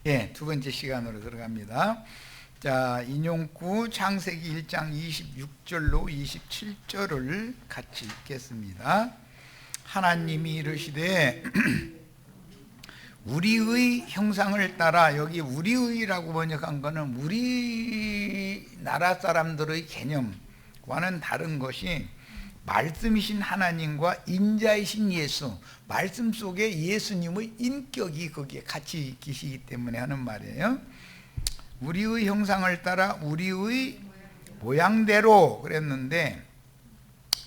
예, 두 번째 시간으로 들어갑니다. 자, 인용구 창세기 1장 26절로 27절을 같이 읽겠습니다. 하나님이 이르시되 우리의 형상을 따라, 여기 우리의라고 번역한 거는 우리나라 사람들의 개념과는 다른 것이 말씀이신 하나님과 인자이신 예수, 말씀 속에 예수님의 인격이 거기에 같이 계시기 때문에 하는 말이에요. 우리의 형상을 따라 우리의 모양대로 그랬는데,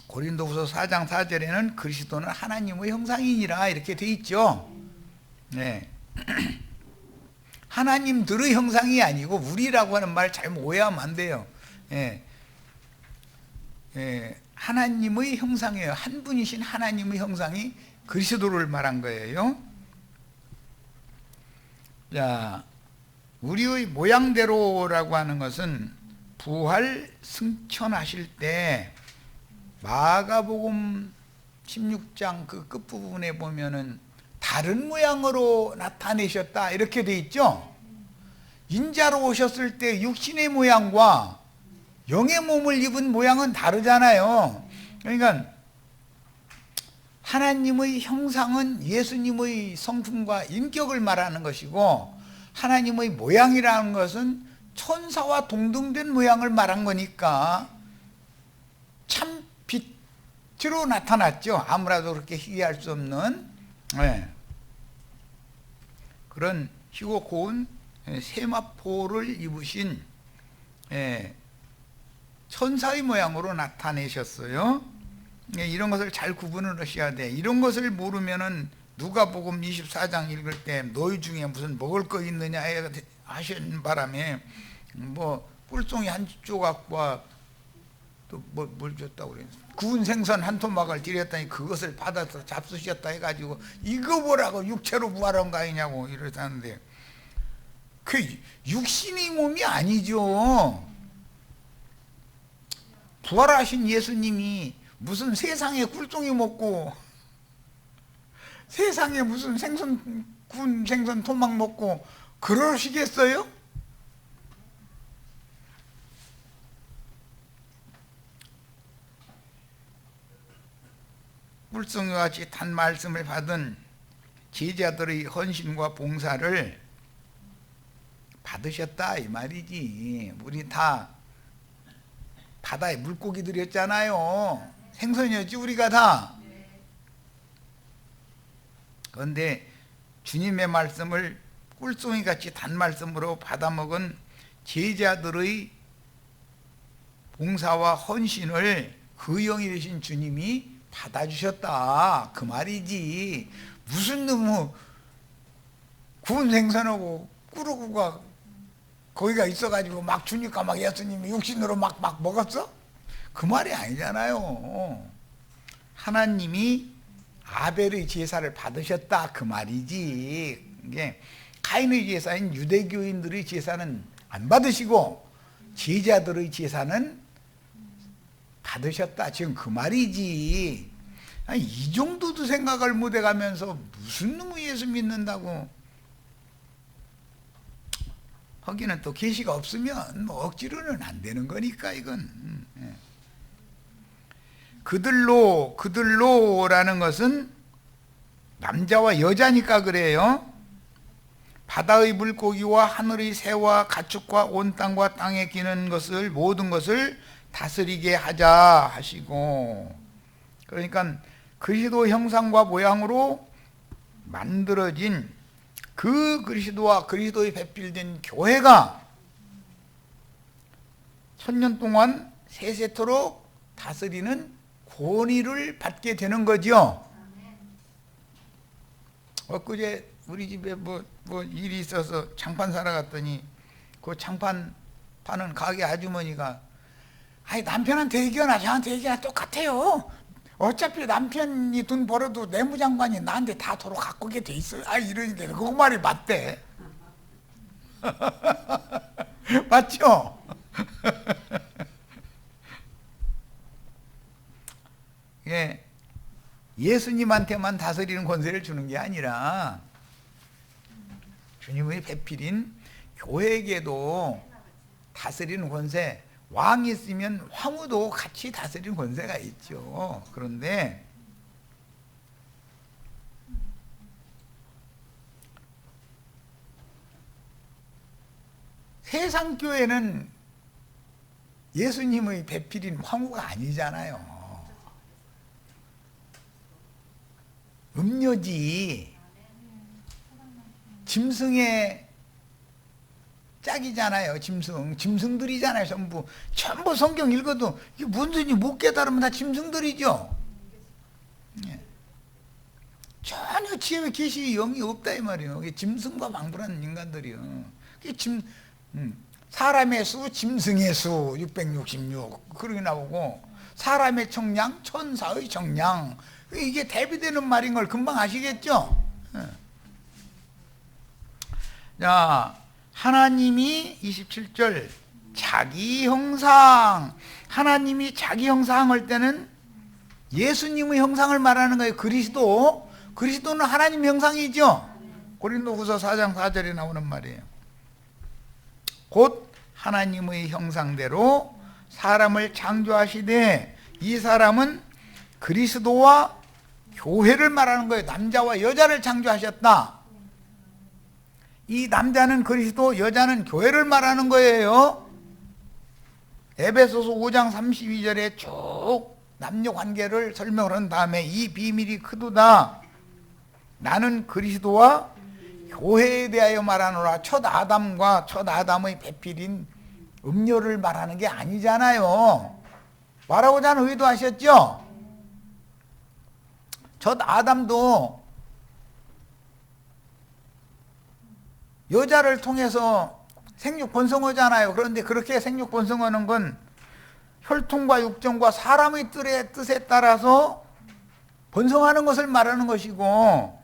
고린도후서 4장 4절에는 그리스도는 하나님의 형상이니라 이렇게 돼 있죠. 네. 하나님들의 형상이 아니고 우리라고 하는 말 잘못 오해하면 안 돼요. 예. 예. 하나님의 형상이에요. 한 분이신 하나님의 형상이 그리스도를 말한 거예요. 자, 우리의 모양대로라고 하는 것은 부활 승천하실 때 마가복음 16장 그 끝부분에 보면은 다른 모양으로 나타내셨다 이렇게 돼 있죠. 인자로 오셨을 때 육신의 모양과 영의 몸을 입은 모양은 다르잖아요. 그러니까 하나님의 형상은 예수님의 성품과 인격을 말하는 것이고, 하나님의 모양이라는 것은 천사와 동등된 모양을 말한 거니까 참 빛으로 나타났죠. 아무라도 그렇게 희귀할 수 없는, 네, 그런 희고 고운 세마포를 입으신, 천사의 모양으로 나타내셨어요. 이런 것을 잘 구분을 하셔야 돼. 이런 것을 모르면은 누가복음 24장 읽을 때 너희 중에 무슨 먹을 거 있느냐 하신 바람에 뭐 꿀송이 한 조각과 또 뭘 줬다고 그래요. 구운 생선 한 토막을 드렸더니 그것을 받아서 잡수셨다 해가지고 이거 보라고 육체로 부활한 거 아니냐고 이러다는데, 그 육신의 몸이 아니죠. 부활하신 예수님이 무슨 세상에 꿀송이 먹고 세상에 무슨 생선, 구운 생선 토막 먹고 그러시겠어요? 꿀송이와 같이 단 말씀을 받은 제자들의 헌신과 봉사를 받으셨다 이 말이지. 우리 다 바다에 물고기들이었잖아요. 생선이었지 우리가 다. 그런데 주님의 말씀을 꿀송이같이 단 말씀으로 받아먹은 제자들의 봉사와 헌신을 그 영이 되신 주님이 받아주셨다 그 말이지. 무슨 놈의 구운 생선하고 꾸르구가 거기가 있어가지고 막 주니까 막 예수님이 육신으로 막 먹었어? 그 말이 아니잖아요. 하나님이 아벨의 제사를 받으셨다 그 말이지. 이게 가인의 제사인 유대교인들의 제사는 안 받으시고 제자들의 제사는 받으셨다 지금 그 말이지. 아니, 이 정도도 생각을 못 해가면서 무슨 놈의 예수 믿는다고 하기는 또 계시가 없으면 뭐 억지로는 안 되는 거니까 이건. 그들로라는 것은 남자와 여자니까 그래요. 바다의 물고기와 하늘의 새와 가축과 온 땅과 땅에 기는 것을 모든 것을 다스리게 하자 하시고, 그러니까 그리스도 형상과 모양으로 만들어진 그 그리스도와 그리스도의 배필된 교회가 천년 동안 세세토록 다스리는 권위를 받게 되는 거죠. 엊그제 우리 집에 뭐 일이 있어서 장판 사러 갔더니 그 장판 파는 가게 아주머니가, 아니 남편한테 얘기하나 저한테 얘기하나 똑같아요. 어차피 남편이 돈 벌어도 내무장관이 나한테 다 도로 갖고 오게 돼 있어요. 아 이러니까 그 말이 맞대. 맞죠? 예, 예수님한테만 다스리는 권세를 주는 게 아니라 주님의 배필인 교회에게도 다스리는 권세, 왕이 있으면 황후도 같이 다스리는 권세가 있죠. 그런데 세상 교회는 예수님의 배필인 황후가 아니잖아요. 음료지. 짐승의 짝이잖아요. 짐승들이잖아요. 전부 성경 읽어도 이게 뭔지 못 깨달으면 다 짐승들이죠. 예. 전혀 지혜의 계시의 영이 없다 이 말이에요. 이게 짐승과 망불한 인간들이요. 사람의 수, 짐승의 수 666 그렇게 나오고, 사람의 청량, 천사의 청량, 이게 대비되는 말인 걸 금방 아시겠죠? 예. 자, 하나님이 27절 자기 형상, 하나님이 자기 형상할 때는 예수님의 형상을 말하는 거예요. 그리스도는 하나님 형상이죠. 고린도후서 4장 4절에 나오는 말이에요. 곧 하나님의 형상대로 사람을 창조하시되, 이 사람은 그리스도와 교회를 말하는 거예요. 남자와 여자를 창조하셨다. 이 남자는 그리스도, 여자는 교회를 말하는 거예요. 에베소서 5장 32절에 쭉 남녀 관계를 설명을 한 다음에 이 비밀이 크도다. 나는 그리스도와 교회에 대하여 말하노라. 첫 아담과 첫 아담의 배필인 음료를 말하는 게 아니잖아요. 말하고자 하는 의도하셨죠? 첫 아담도 여자를 통해서 생육 번성하잖아요. 그런데 그렇게 생육 번성하는 건 혈통과 육정과 사람의 뜻에 따라서 번성하는 것을 말하는 것이고,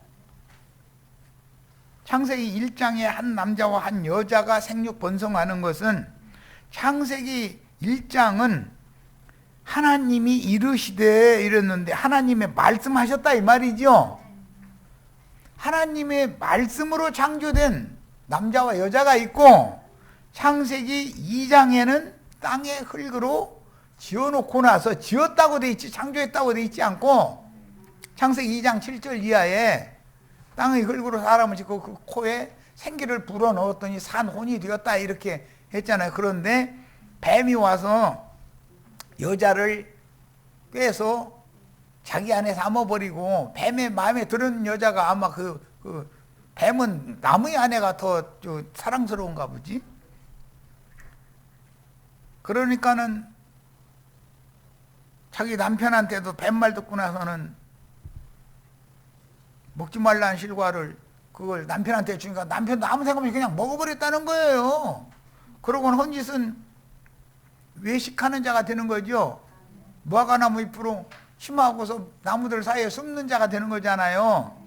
창세기 1장에 한 남자와 한 여자가 생육 번성하는 것은, 창세기 1장은 하나님이 이르시되 이랬는데 하나님의 말씀하셨다 이 말이죠. 하나님의 말씀으로 창조된 남자와 여자가 있고, 창세기 2장에는 땅의 흙으로 지어놓고 나서, 지었다고 돼 있지 창조했다고 돼 있지 않고, 창세기 2장 7절 이하에 땅의 흙으로 사람을 짓고 그 코에 생기를 불어넣었더니 산혼이 되었다 이렇게 했잖아요. 그런데 뱀이 와서 여자를 꿰서 자기 안에 삼아버리고, 뱀의 마음에 드는 여자가 아마 뱀은 남의 아내가 더 사랑스러운가 보지. 그러니까는 자기 남편한테도 뱀말 듣고 나서는 먹지 말라는 실과를 그걸 남편한테 주니까 남편도 아무 생각 없이 그냥 먹어버렸다는 거예요. 그러고는 헛짓은 외식하는 자가 되는 거죠. 무화과나무 잎으로 심어하고서 나무들 사이에 숨는 자가 되는 거잖아요.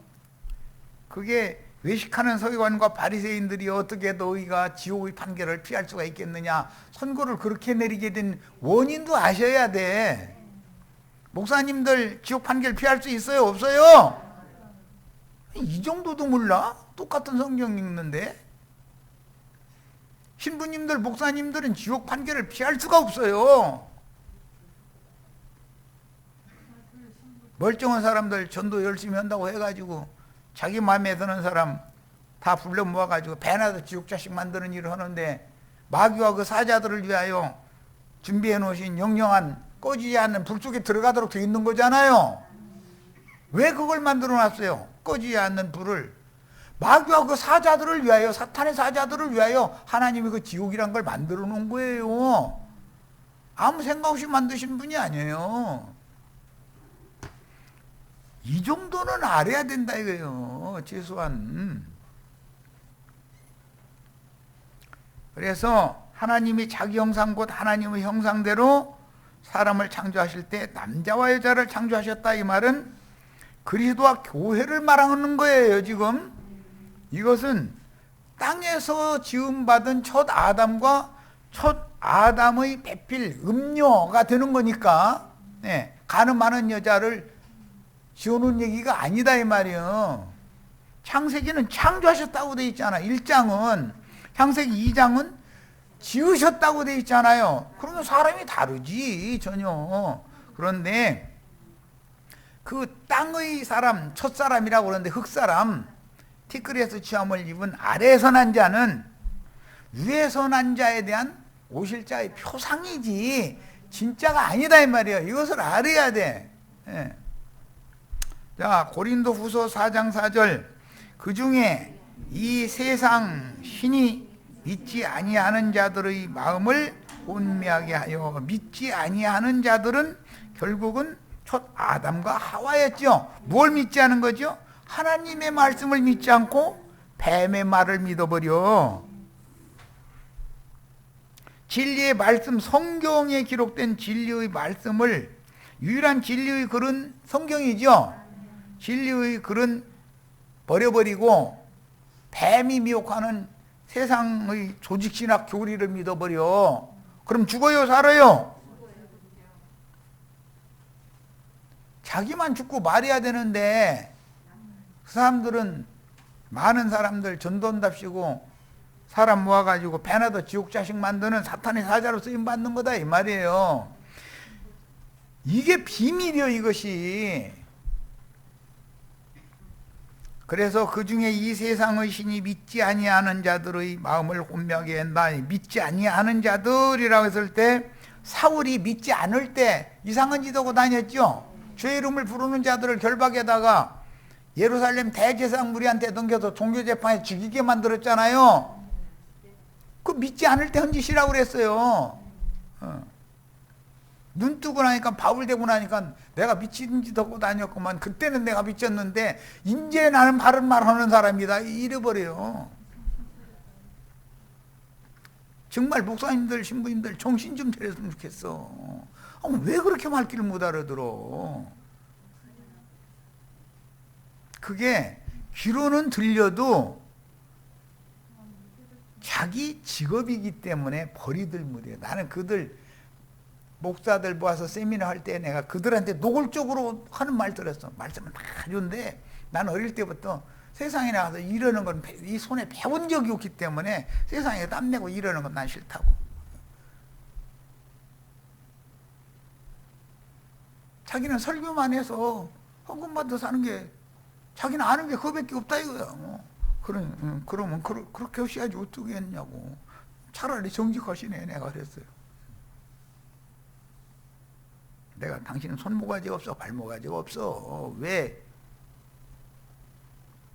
그게 외식하는 서기관과 바리새인들이 어떻게 너희가 지옥의 판결을 피할 수가 있겠느냐, 선고를 그렇게 내리게 된 원인도 아셔야 돼. 목사님들 지옥 판결 피할 수 있어요? 없어요? 이 정도도 몰라? 똑같은 성경 읽는데. 신부님들, 목사님들은 지옥 판결을 피할 수가 없어요. 멀쩡한 사람들 전도 열심히 한다고 해가지고 자기 마음에 드는 사람 다 불러 모아가지고 배나도 지옥자식 만드는 일을 하는데, 마귀와 그 사자들을 위하여 준비해 놓으신 영영한 꺼지지 않는 불 속에 들어가도록 되어 있는 거잖아요. 왜 그걸 만들어 놨어요? 꺼지지 않는 불을. 마귀와 그 사자들을 위하여, 사탄의 사자들을 위하여 하나님이 그 지옥이란 걸 만들어 놓은 거예요. 아무 생각 없이 만드신 분이 아니에요. 이 정도는 알아야 된다 이거예요. 최소한. 그래서 하나님이 자기 형상 곧 하나님의 형상대로 사람을 창조하실 때 남자와 여자를 창조하셨다 이 말은 그리스도와 교회를 말하는 거예요. 지금 이것은 땅에서 지음받은 첫 아담과 첫 아담의 배필 음녀가 되는 거니까, 가늠하는 여자를 지어놓은 얘기가 아니다 이 말이에요. 창세기는 창조하셨다고 돼 있잖아. 1장은. 창세기 2장은 지으셨다고 돼 있잖아요. 그러면 사람이 다르지 전혀. 그런데 그 땅의 사람, 첫사람이라고 그러는데 흙사람, 티끌에서 취함을 입은 아래에서 난 자는 위에서 난 자에 대한 오실자의 표상이지 진짜가 아니다 이 말이에요. 이것을 알아야 돼. 예. 자, 고린도 후서 4장 4절. 그 중에 이 세상 신이 믿지 아니하는 자들의 마음을 혼미하게 하여, 믿지 아니하는 자들은 결국은 첫 아담과 하와였죠. 뭘 믿지 않은 거죠? 하나님의 말씀을 믿지 않고 뱀의 말을 믿어버려. 진리의 말씀, 성경에 기록된 진리의 말씀을, 유일한 진리의 글은 성경이죠. 진리의 글은 버려버리고 뱀이 미혹하는 세상의 조직신학 교리를 믿어버려. 그럼 죽어요, 살아요? 자기만 죽고 말해야 되는데 그 사람들은, 많은 사람들 전도한답시고 사람 모아가지고 배나더 지옥 자식 만드는 사탄의 사자로 쓰임받는 거다 이 말이에요. 이게 비밀이요, 이것이. 그래서 그 중에 이 세상의 신이 믿지 아니하는 자들의 마음을 혼미하게 한다. 믿지 아니하는 자들이라고 했을 때 사울이 믿지 않을 때 이상한 짓 하고 다녔죠. 주의 이름을 부르는 자들을 결박에다가 예루살렘 대제사장 무리한테 넘겨서 종교재판에 죽이게 만들었잖아요. 그 믿지 않을 때 한 짓이라고 그랬어요. 눈 뜨고 나니까, 밥을 대고 나니까 내가 미친 짓 하고 다녔구만. 그때는 내가 미쳤는데 이제 나는 바른 말 하는 사람이다 이래버려요. 정말 목사님들, 신부님들 정신 좀 차렸으면 좋겠어. 왜 그렇게 말귀를 못 알아들어? 그게 귀로는 들려도 자기 직업이기 때문에 버리들 못해요. 나는 그들 목사들 모아서 세미나 할 때 내가 그들한테 노골적으로 하는 말 들었어. 말씀은 다 좋은데 나는 어릴 때부터 세상에 나가서 이러는 건 이 손에 배운 적이 없기 때문에 세상에 땀내고 이러는 건 난 싫다고. 자기는 설교만 해서 헌금 받아 사는 게, 자기는 아는 게 그거밖에 없다 이거야. 그러면 그렇게 하셔야지 어떻게 했냐고. 차라리 정직하시네 내가 그랬어요. 내가 당신은 손모가지가 없어, 발모가지가 없어. 왜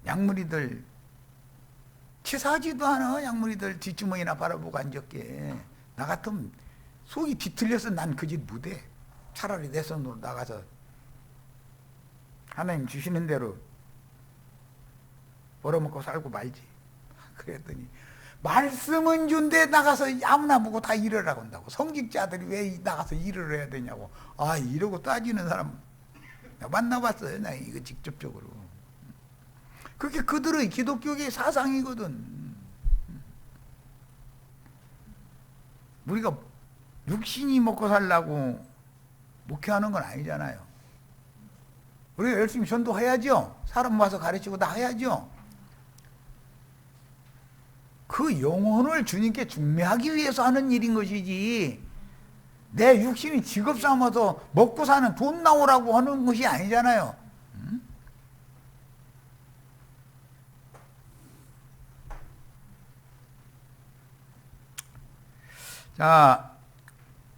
양무리들 치사하지도 않아. 양무리들 뒷주머니나 바라보고 앉았게. 나 같으면 속이 뒤틀려서 난 그 짓 못해. 차라리 내 손으로 나가서 하나님 주시는 대로 벌어먹고 살고 말지. 그랬더니 말씀은 준데 나가서 아무나 보고 다 일을 하고 한다고. 성직자들이 왜 나가서 일을 해야 되냐고. 이러고 따지는 사람 만나봤어요. 나 이거 직접적으로. 그게 그들의 기독교계의 사상이거든. 우리가 육신이 먹고 살라고 목회하는 건 아니잖아요. 우리가 열심히 전도해야죠. 사람 모아서 가르치고 다 해야죠. 그 영혼을 주님께 중매하기 위해서 하는 일인 것이지, 내 육신이 직업 삼아서 먹고 사는 돈 나오라고 하는 것이 아니잖아요. 자,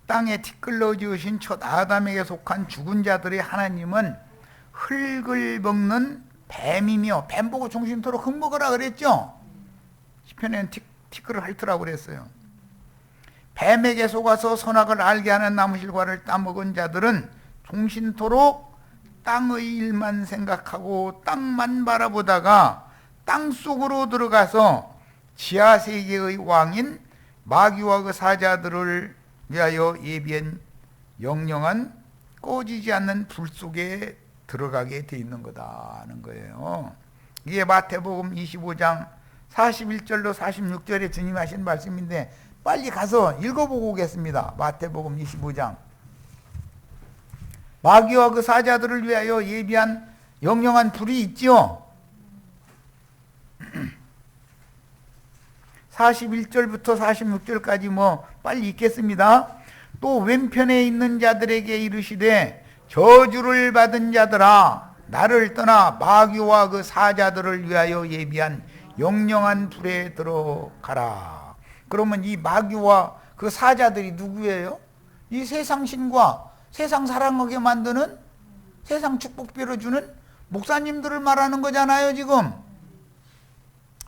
땅에 티끌로 지으신 첫 아담에게 속한 죽은 자들의 하나님은 흙을 먹는 뱀이며, 뱀 보고 종신토록 흙 먹으라 그랬죠. 시편에는 티끌을 핥으라고 그랬어요. 뱀에게 속아서 선악을 알게 하는 나무실과를 따먹은 자들은 종신토록 땅의 일만 생각하고 땅만 바라보다가 땅속으로 들어가서 지하세계의 왕인 마귀와 그 사자들을 위하여 예비한 영영한 꺼지지 않는 불 속에 들어가게 돼 있는 거다 하는 거예요. 이게 마태복음 25장 41절로 46절에 주님 하신 말씀인데 빨리 가서 읽어보고 오겠습니다. 마태복음 25장. 마귀와 그 사자들을 위하여 예비한 영영한 불이 있죠. 41절부터 46절까지 뭐 빨리 읽겠습니다. 또 왼편에 있는 자들에게 이르시되 저주를 받은 자들아 나를 떠나 마귀와 그 사자들을 위하여 예비한 영영한 불에 들어가라. 그러면 이 마귀와 그 사자들이 누구예요? 이 세상 신과 세상 사랑하게 만드는, 세상 축복 빌어주는 목사님들을 말하는 거잖아요 지금.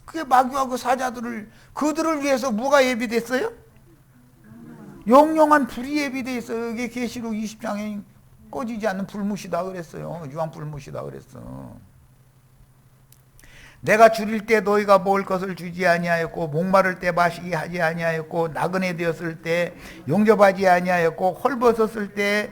그게 마귀와 그 사자들을, 그들을 위해서 뭐가 예비됐어요? 영영한 불이 예비되어 있어요. 이게 계시록 20장에 꺼지지 않는 불못이다 그랬어요. 유황불못이다 그랬어. 내가 줄일 때 너희가 먹을 것을 주지 아니하였고 목마를 때 마시게 하지 아니하였고 나그네 되었을 때 용접하지 아니하였고 헐벗었을 때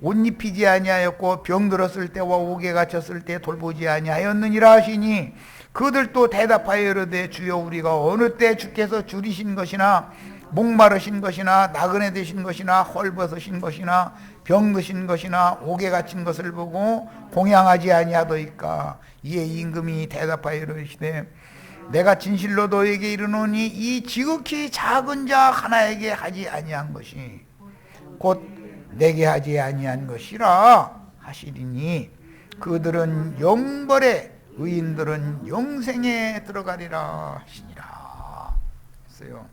옷 입히지 아니하였고 병들었을 때와 옥에 갇혔을 때 돌보지 아니하였느니라 하시니 그들도 대답하여 이르되 주여 우리가 어느 때 주께서 줄이신 것이나 목마르신 것이나 나그네 되신 것이나 헐벗으신 것이나 병드신 것이나 옥에 갇힌 것을 보고 공양하지 아니하더이까. 이에 임금이 대답하여 이르시되 내가 진실로 너에게 이르노니 이 지극히 작은 자 하나에게 하지 아니한 것이 곧 내게 하지 아니한 것이라 하시리니 그들은 영벌에 의인들은 영생에 들어가리라 하시니라 했어요.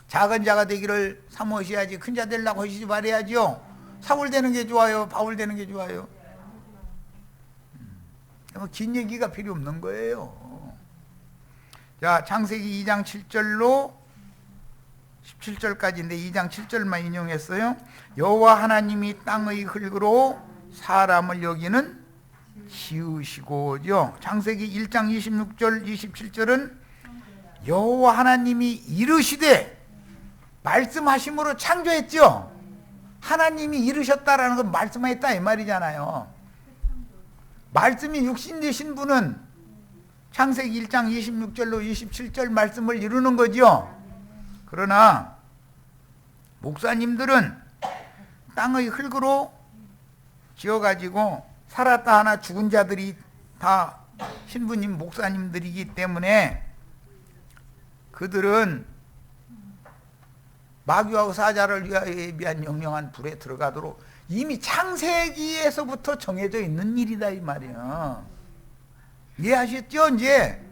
작은 자가 되기를 사모하셔야지 큰 자 되려고 하시지 말아야죠. 사울 되는 게 좋아요? 바울 되는 게 좋아요? 긴 얘기가 필요 없는 거예요. 자, 창세기 2장 7절로 17절까지인데 2장 7절만 인용했어요. 여호와 하나님이 땅의 흙으로 사람을 여기는 지으시고죠. 창세기 1장 26절 27절은 여호와 하나님이 이르시되 말씀하심으로 창조했죠. 하나님이 이르셨다라는 건 말씀했다 이 말이잖아요. 말씀이 육신 되신 분은 창세기 1장 26절로 27절 말씀을 이루는 거죠. 그러나 목사님들은 땅의 흙으로 지어가지고 살았다 하나 죽은 자들이 다 신부님 목사님들이기 때문에 그들은 마귀와 사자를 위하여 예비한 영영한 불에 들어가도록 이미 창세기에서부터 정해져 있는 일이다 이 말이야. 이해하셨죠? 이제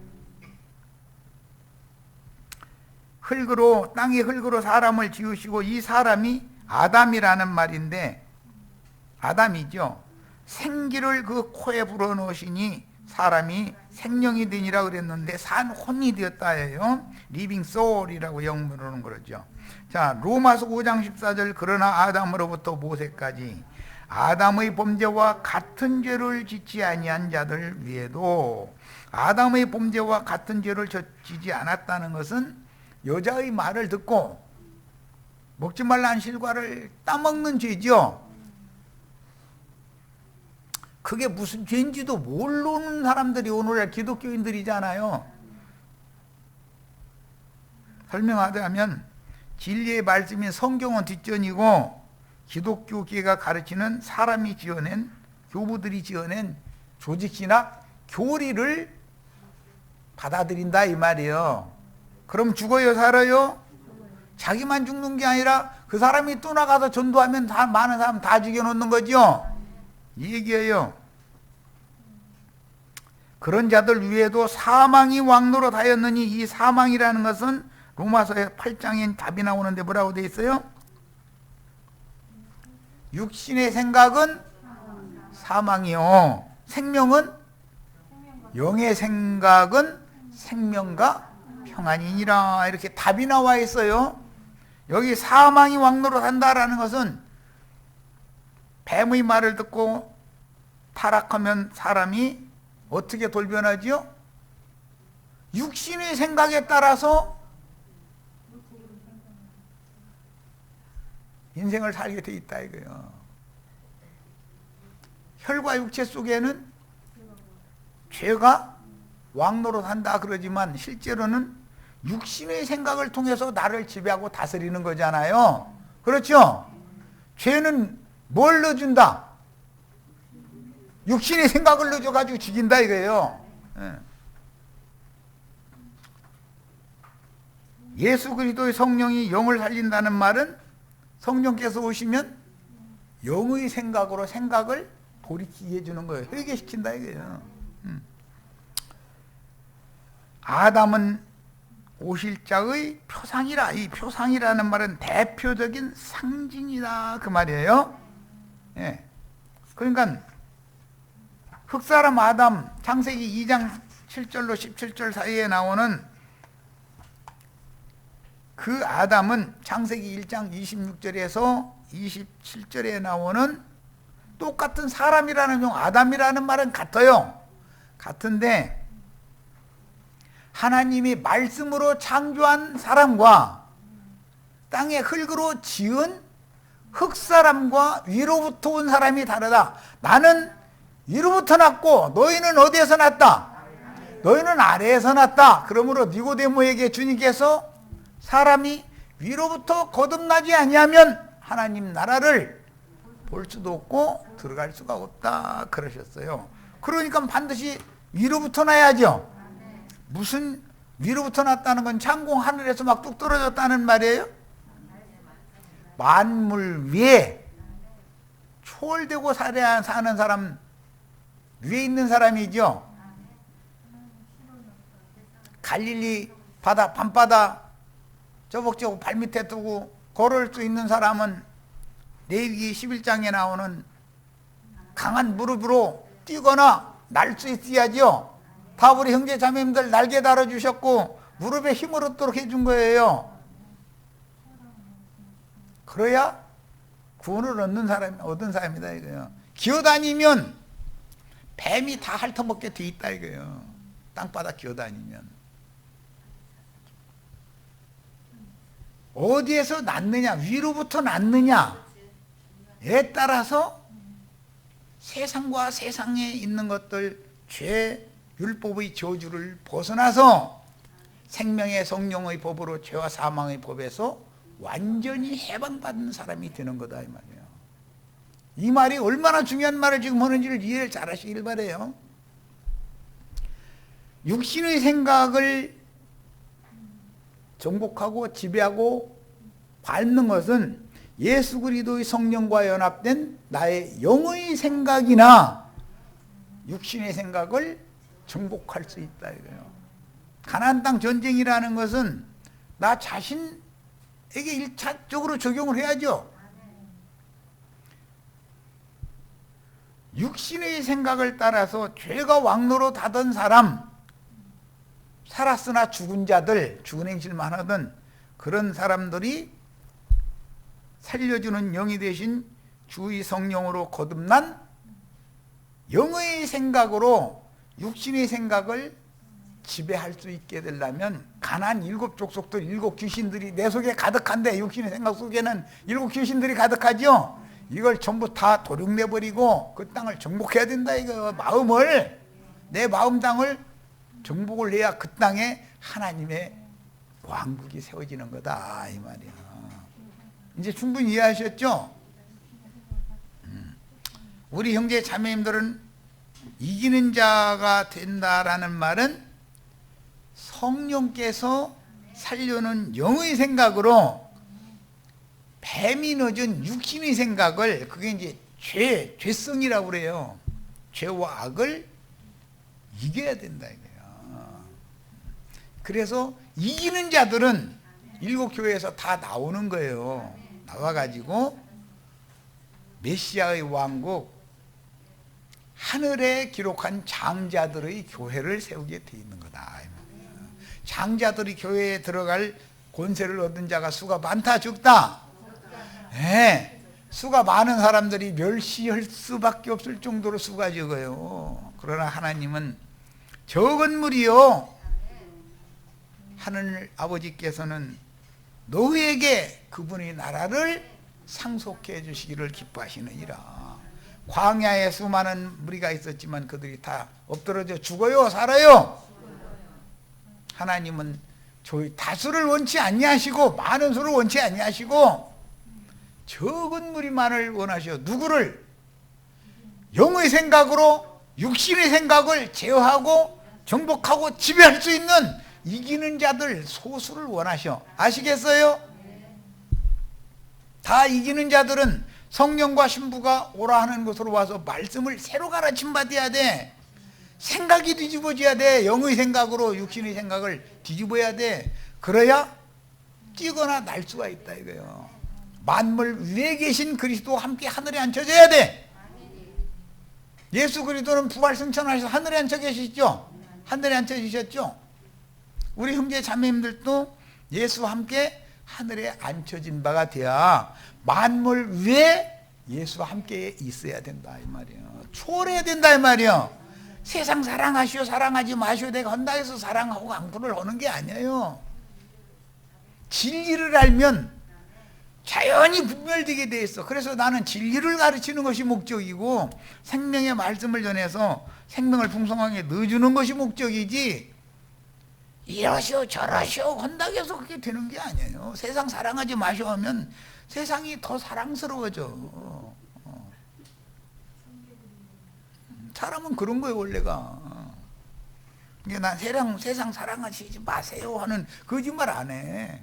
흙으로, 땅의 흙으로 사람을 지으시고 이 사람이 아담이라는 말인데 아담이죠. 생기를 그 코에 불어넣으시니 사람이 생명이 되니라 그랬는데 산혼이 되었다예요. 리빙 소울이라고 영문으로는 그러죠. 자, 로마서 5장 14절 그러나 아담으로부터 모세까지 아담의 범죄와 같은 죄를 짓지 아니한 자들 위에도 아담의 범죄와 같은 죄를 짓지 않았다는 것은 여자의 말을 듣고 먹지 말라는 실과를 따먹는 죄죠. 그게 무슨 죄인지도 모르는 사람들이 오늘날 기독교인들이잖아요. 설명하자면 진리의 말씀인 성경은 뒷전이고 기독교계가 가르치는 사람이 지어낸, 교부들이 지어낸 조직신학 교리를 받아들인다 이 말이에요. 그럼 죽어요 살아요? 자기만 죽는 게 아니라 그 사람이 또 나가서 전도하면 다 많은 사람 다 죽여놓는 거죠. 이 얘기예요. 그런 자들 위에도 사망이 왕노릇하였느니 이 사망이라는 것은 로마서의 8장에 답이 나오는데 뭐라고 돼 있어요? 육신의 생각은 사망이요 생명은 영의 생각은 생명과 평안이니라 이렇게 답이 나와 있어요. 여기 사망이 왕노릇한다라는 것은 뱀의 말을 듣고 타락하면 사람이 어떻게 돌변하지요? 육신의 생각에 따라서 인생을 살게 돼 있다 이거예요. 혈과 육체 속에는 죄가 왕노릇한다 그러지만 실제로는 육신의 생각을 통해서 나를 지배하고 다스리는 거잖아요. 그렇죠? 죄는 뭘 넣어준다? 육신의 생각을 넣어줘가지고 죽인다 이거예요. 예수 그리스도의 성령이 영을 살린다는 말은 성령께서 오시면 영의 생각으로 생각을 돌이키게 해주는 거예요. 회개시킨다 이거예요. 아담은 오실 자의 표상이라. 이 표상이라는 말은 대표적인 상징이다 그 말이에요. 예. 그러니까 흑사람 아담, 창세기 2장 7절로 17절 사이에 나오는 그 아담은 창세기 1장 26절에서 27절에 나오는 똑같은 사람이라는 용, 아담이라는 말은 같아요. 같은데 하나님이 말씀으로 창조한 사람과 땅의 흙으로 지은 흙사람과 위로부터 온 사람이 다르다. 나는 위로부터 났고 너희는 어디에서 났다? 너희는 아래에서 났다. 그러므로 니고데모에게 주님께서 사람이 위로부터 거듭나지 아니하면 하나님 나라를 볼 수도 없고 들어갈 수가 없다 그러셨어요. 그러니까 반드시 위로부터 나야죠. 무슨 위로부터 났다는 건 창공 하늘에서 막 뚝 떨어졌다는 말이에요? 만물 위에 초월되고 사는 사람, 위에 있는 사람이죠. 갈릴리 바다, 밤바다 저벅저벅 발밑에 두고 걸을 수 있는 사람은 레위기 11장에 나오는 강한 무릎으로 뛰거나 날 수 있어야죠. 다 우리 형제 자매님들 날개 달아주셨고 무릎에 힘을 얻도록 해준 거예요. 그래야 구원을 얻은 사람이다 이거예요. 기어다니면 뱀이 다 핥아먹게 돼 있다 이거예요. 땅바닥 기어다니면. 어디에서 낳느냐, 위로부터 낳느냐에 따라서 세상과 세상에 있는 것들, 죄, 율법의 저주를 벗어나서 생명의 성령의 법으로 죄와 사망의 법에서 완전히 해방받는 사람이 되는 거다 이 말이에요. 이 말이 얼마나 중요한 말을 지금 하는지를 이해를 잘 하시길 바라요. 육신의 생각을 정복하고 지배하고 밟는 것은 예수 그리스도의 성령과 연합된 나의 영의 생각이나 육신의 생각을 정복할 수 있다 이거예요. 가나안 땅 전쟁이라는 것은 나 자신에게 1차적으로 적용을 해야죠. 육신의 생각을 따라서 죄가 왕노로 하던 사람, 살았으나 죽은 자들, 죽은 행실만 하던 그런 사람들이 살려주는 영이 되신 주의 성령으로 거듭난 영의 생각으로 육신의 생각을 지배할 수 있게 되려면 가나안 7 족속들 7 귀신들이 내 속에 가득한데, 육신의 생각 속에는 7 귀신들이 가득하죠. 이걸 전부 다 도륙내버리고 그 땅을 정복해야 된다 이거. 마음을, 내 마음 땅을 정복을 해야 그 땅에 하나님의 왕국이 세워지는 거다 이 말이야. 이제 충분히 이해하셨죠? 우리 형제 자매님들은 이기는 자가 된다라는 말은 성령께서 살려는 영의 생각으로 뱀이 넣어준 육신의 생각을, 그게 이제 죄성이라고 그래요. 죄와 악을 이겨야 된다 이거예요. 그래서 이기는 자들은 7 교회에서 다 나오는 거예요. 나와가지고 메시아의 왕국, 하늘에 기록한 장자들의 교회를 세우게 돼 있는 거다. 장자들이 교회에 들어갈 권세를 얻은 자가 수가 많다 적다? 네. 수가 많은 사람들이 멸시할 수밖에 없을 정도로 수가 적어요. 그러나 하나님은 적은 무리요, 하늘 아버지께서는 너희에게 그분의 나라를 상속해 주시기를 기뻐하시느니라. 광야에 수많은 무리가 있었지만 그들이 다 엎드러져 죽어요, 살아요? 하나님은 다수를 원치 아니하시고 많은 수를 원치 아니하시고 적은 무리만을 원하셔. 누구를? 영의 생각으로 육신의 생각을 제어하고 정복하고 지배할 수 있는 이기는 자들 소수를 원하셔. 아시겠어요? 다 이기는 자들은 성령과 신부가 오라 하는 곳으로 와서 말씀을 새로 가르침 받아야 돼. 생각이 뒤집어져야 돼. 영의 생각으로 육신의 생각을 뒤집어야 돼. 그래야 뛰거나 날 수가 있다 이거예요. 만물 위에 계신 그리스도와 함께 하늘에 앉혀져야 돼. 예수 그리스도는 부활 승천하셔서 하늘에 앉혀 계시죠? 하늘에 앉혀 계셨죠? 우리 형제 자매님들도 예수와 함께 하늘에 앉혀진 바가 돼야 만물 위에 예수와 함께 있어야 된다 이 말이에요. 초월해야 된다 이 말이에요. 세상 사랑하시오 사랑하지 마시오 내가 한다 해서 사랑하고 강구를 하는 게 아니에요. 진리를 알면 자연히 분별되게 돼 있어. 그래서 나는 진리를 가르치는 것이 목적이고 생명의 말씀을 전해서 생명을 풍성하게 넣어주는 것이 목적이지 이러시오 저러시오 한다고 해서 그게 되는 게 아니에요. 세상 사랑하지 마시오 하면 세상이 더 사랑스러워져. 사람은 그런 거예요 원래가. 난 세상 사랑하시지 마세요 하는 거짓말 안 해.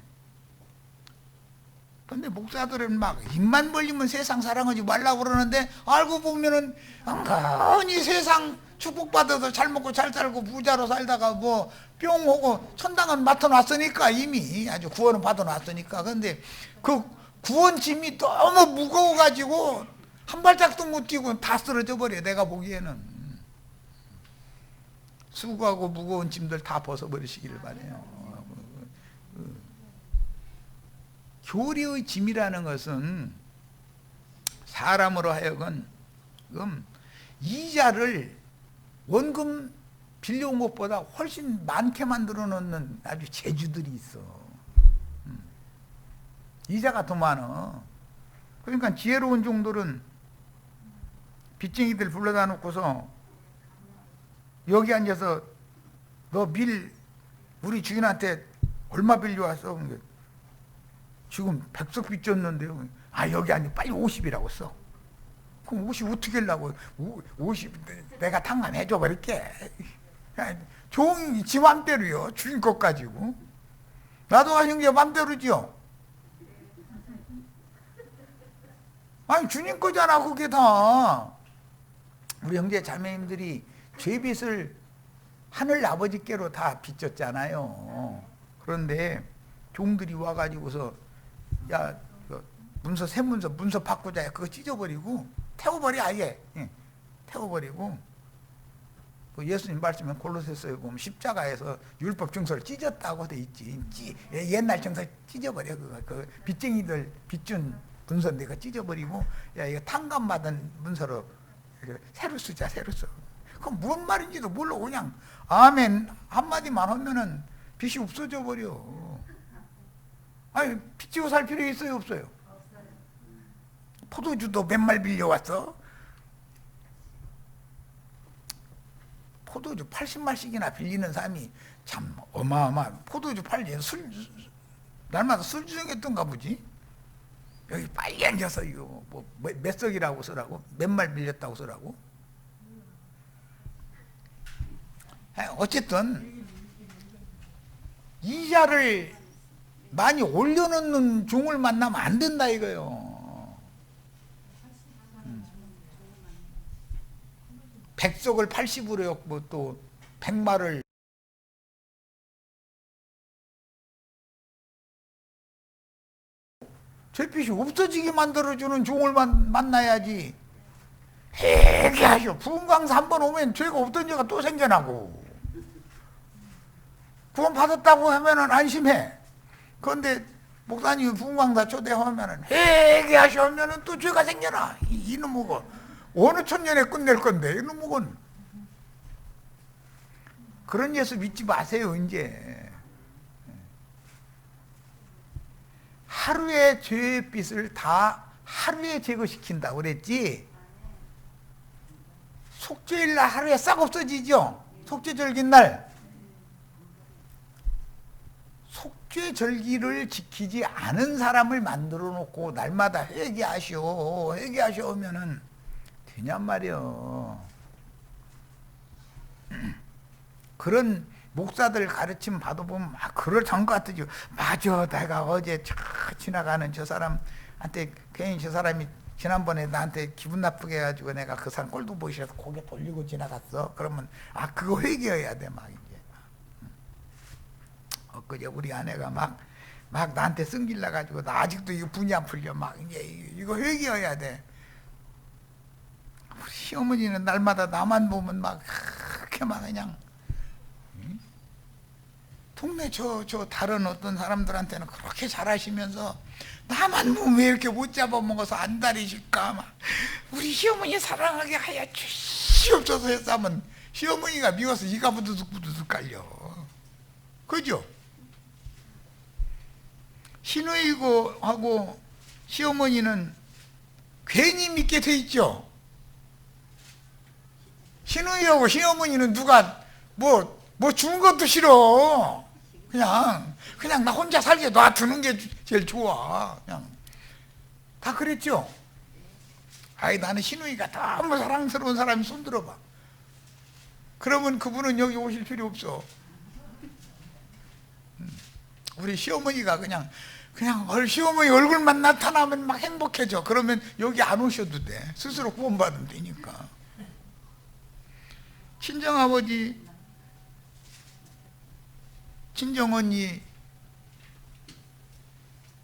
근데 목사들은 막 입만 벌리면 세상 사랑하지 말라고 그러는데 알고 보면은 은근히 세상 축복받아서 잘 먹고 잘 살고 부자로 살다가 뭐 뿅 오고 천당은 맡아놨으니까 이미 아주 구원은 받아놨으니까. 근데 그 구원 짐이 너무 무거워가지고 한 발짝도 못 뛰고 다 쓰러져 버려. 내가 보기에는 수고하고 무거운 짐들 다 벗어버리시기를 바래요. 교리의 짐이라는 것은 사람으로 하여금 이자를 원금 빌려온 것보다 훨씬 많게 만들어 놓는 아주 재주들이 있어. 이자가 더 많아. 그러니까 지혜로운 종들은 빚쟁이들 불러다 놓고서 여기 앉아서 너 우리 주인한테 얼마 빌려왔어? 지금 100석 빚졌는데요. 여기 아니 빨리 50이라고 써. 그럼 50 어떻게 하려고? 50 내가 탕감해줘 버릴게. 종이 지 맘대로요. 주인 것 가지고. 나도 하신 게 맘대로죠. 주님 거잖아 그게 다. 우리 형제 자매님들이 죄빚을 하늘 아버지께로 다 빚졌잖아요. 그런데 종들이 와가지고서 야 새 문서 바꾸자 그거 찢어버리고 태워버려 아예. 태워버리고 예수님 말씀에 골로새서에 보면 십자가에서 율법 증서를 찢었다고 돼 있지. 옛날 증서 찢어버려. 그 빚쟁이들 빚준 문서인데 그거 찢어버리고 야 이거 탕감받은 문서로 새로 쓰자 새로 써. 그건 뭔 말인지도 몰라. 그냥 아멘 한마디만 하면은 빚이 없어져 버려. 빚지고 살 필요 있어요 없어요? 포도주도 몇 말 빌려왔어? 포도주 80말씩이나 빌리는 사람이 참 어마어마한. 포도주 팔지 날마다 술 주정했던가 보지. 여기 빨리 앉아서 이거 몇 석이라고 쓰라고? 몇 말 빌렸다고 쓰라고? 어쨌든 이자를 많이 올려놓는 종을 만나면 안 된다 이거요. 100석을 80으로 엮고 또 100말을 죄빚이 없어지게 만들어주는 종을 만나야지. 회개하셔. 부흥강사 한 번 오면 죄가 없던 죄가 또 생겨나고 구원 받았다고 하면은 안심해. 그런데 목사님이 부흥강사 초대하면은 회개하셔 하면은 또 죄가 생겨나. 이놈의 어느 천년에 끝낼 건데 이놈의 그런 예수 믿지 마세요. 이제 하루의 죄빚을 다 하루에 제거시킨다고 그랬지. 속죄일날 하루에 싹 없어지죠. 속죄절기날. 속죄절기를 지키지 않은 사람을 만들어 놓고 날마다 회개하시오 하면은 되냔 말이요. 그런 목사들 가르침 받아보면 막 그렇단 것 같아요. 맞아, 내가 어제 지나가는 저 사람한테 괜히 저 사람이 지난번에 나한테 기분 나쁘게 해가지고 내가 그 사람 꼴도 보기 싫어서 고개 돌리고 지나갔어. 그러면 그거 회개해야 돼. 막 이제 엊그제 우리 아내가 막 나한테 승질 나가지고 나 아직도 이거 분이 안 풀려. 막 이제 이거 회개해야 돼. 우리 시어머니는 날마다 나만 보면 막 그렇게 막 그냥 동네 저 다른 어떤 사람들한테는 그렇게 잘하시면서 나만 보면 왜 이렇게 못 잡아먹어서 안달이실까. 막 우리 시어머니 사랑하게 하여 주시옵소서 해서 하면 시어머니가 미워서 이가 부두둑 깔려. 그죠? 시누이하고 시어머니는 괜히 믿게 돼 있죠. 시누이하고 시어머니는 누가 뭐 주는 것도 싫어. 그냥 나 혼자 살게 놔두는 게 제일 좋아. 그냥 다 그랬죠. 나는 시누이가 너무 사랑스러운 사람이 손 들어봐. 그러면 그분은 여기 오실 필요 없어. 우리 시어머니가 그냥 시어머니 얼굴만 나타나면 막 행복해져. 그러면 여기 안 오셔도 돼. 스스로 구원받으면 되니까. 친정아버지, 친정언니,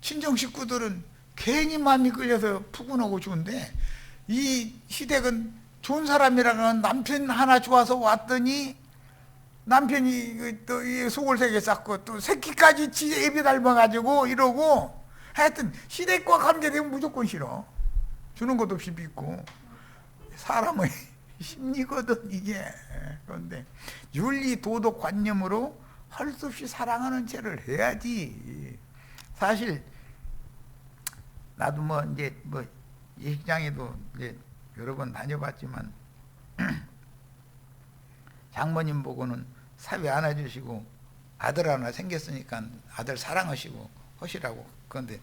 친정 식구들은 괜히 마음이 끌려서 푸근하고 좋은데, 이 시댁은 좋은 사람이라는 남편 하나 좋아서 왔더니 남편이 또 속을 세게 쌌고 또 새끼까지 지 애비 닮아가지고 이러고, 하여튼 시댁과 관계되면 무조건 싫어. 주는 것도 없이 믿고. 사람의 심리거든 이게. 그런데 윤리 도덕 관념으로 할 수 없이 사랑하는 채를 해야지. 사실 나도 이제 예식장에도 이제 여러 번 다녀봤지만 장모님 보고는 사위 안아주시고 아들 하나 생겼으니까 아들 사랑하시고 하시라고. 그런데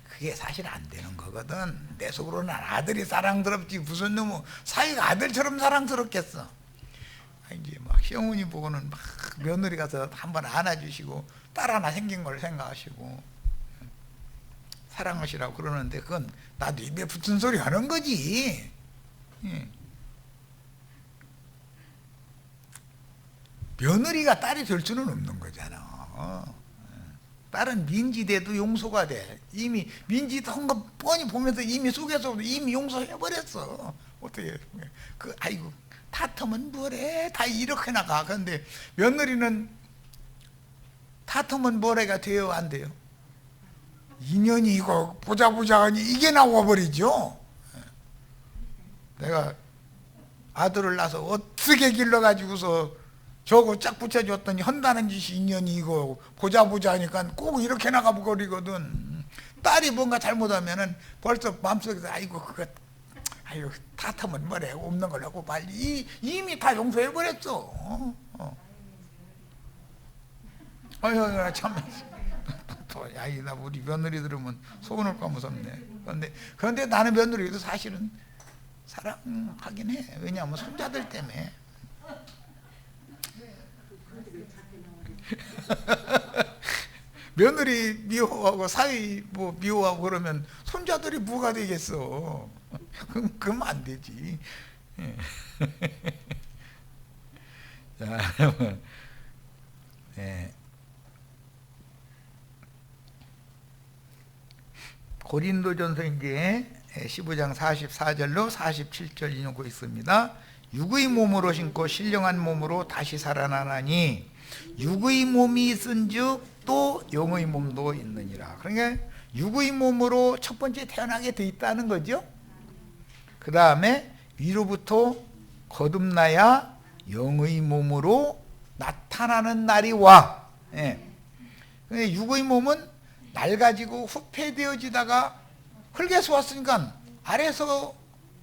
그게 사실 안 되는 거거든. 내 속으로는 아들이 사랑스럽지 무슨 놈의 사위가 아들처럼 사랑스럽겠어. 이제 막 시어머니 보고는 막 며느리 가서 한번 안아주시고 딸 하나 생긴 걸 생각하시고 사랑하시라고 그러는데, 그건 나도 입에 붙은 소리 하는 거지. 며느리가 딸이 될 수는 없는 거잖아. 딸은 민지돼도 용서가 돼. 이미 민지도 한 거 뻔히 보면서 이미 속에서 이미 용서해버렸어. 어떻게 아이고 다투면 뭐래, 다 이렇게 나가. 그런데 며느리는 다투면 뭐래가 돼요, 안 돼요? 인연이 이거 보자 하니 이게 나와버리죠. 내가 아들을 낳아서 어떻게 길러가지고서 저거 짝 붙여줬더니 한다는 짓이 인연이 이거 보자 하니까 꼭 이렇게 나가버리거든. 딸이 뭔가 잘못하면은 벌써 마음속에서 아이고 다투면 뭐래, 없는 걸 하고 빨리 이미 다 용서해버렸어. 아유 참. 나 우리 며느리 들으면 속을까 무섭네. 그런데 나는 며느리도 사실은 사랑하긴 해. 왜냐하면 손자들 때문에. 며느리 미워하고 사위 미워하고 그러면 손자들이 뭐가 되겠어. 그럼 안 되지. 자, 네. 고린도전서 이제 15장 44절로 47절 인용고 있습니다. 육의 몸으로 신고 신령한 몸으로 다시 살아나나니 육의 몸이 있은즉 또 영의 몸도 있느니라. 그러니까 육의 몸으로 첫 번째 태어나게 돼 있다는 거죠. 그 다음에 위로부터 거듭나야 영의 몸으로 나타나는 날이 와. 육의 몸은 낡아지고 후패되어지다가 흙에서 왔으니까 아래에서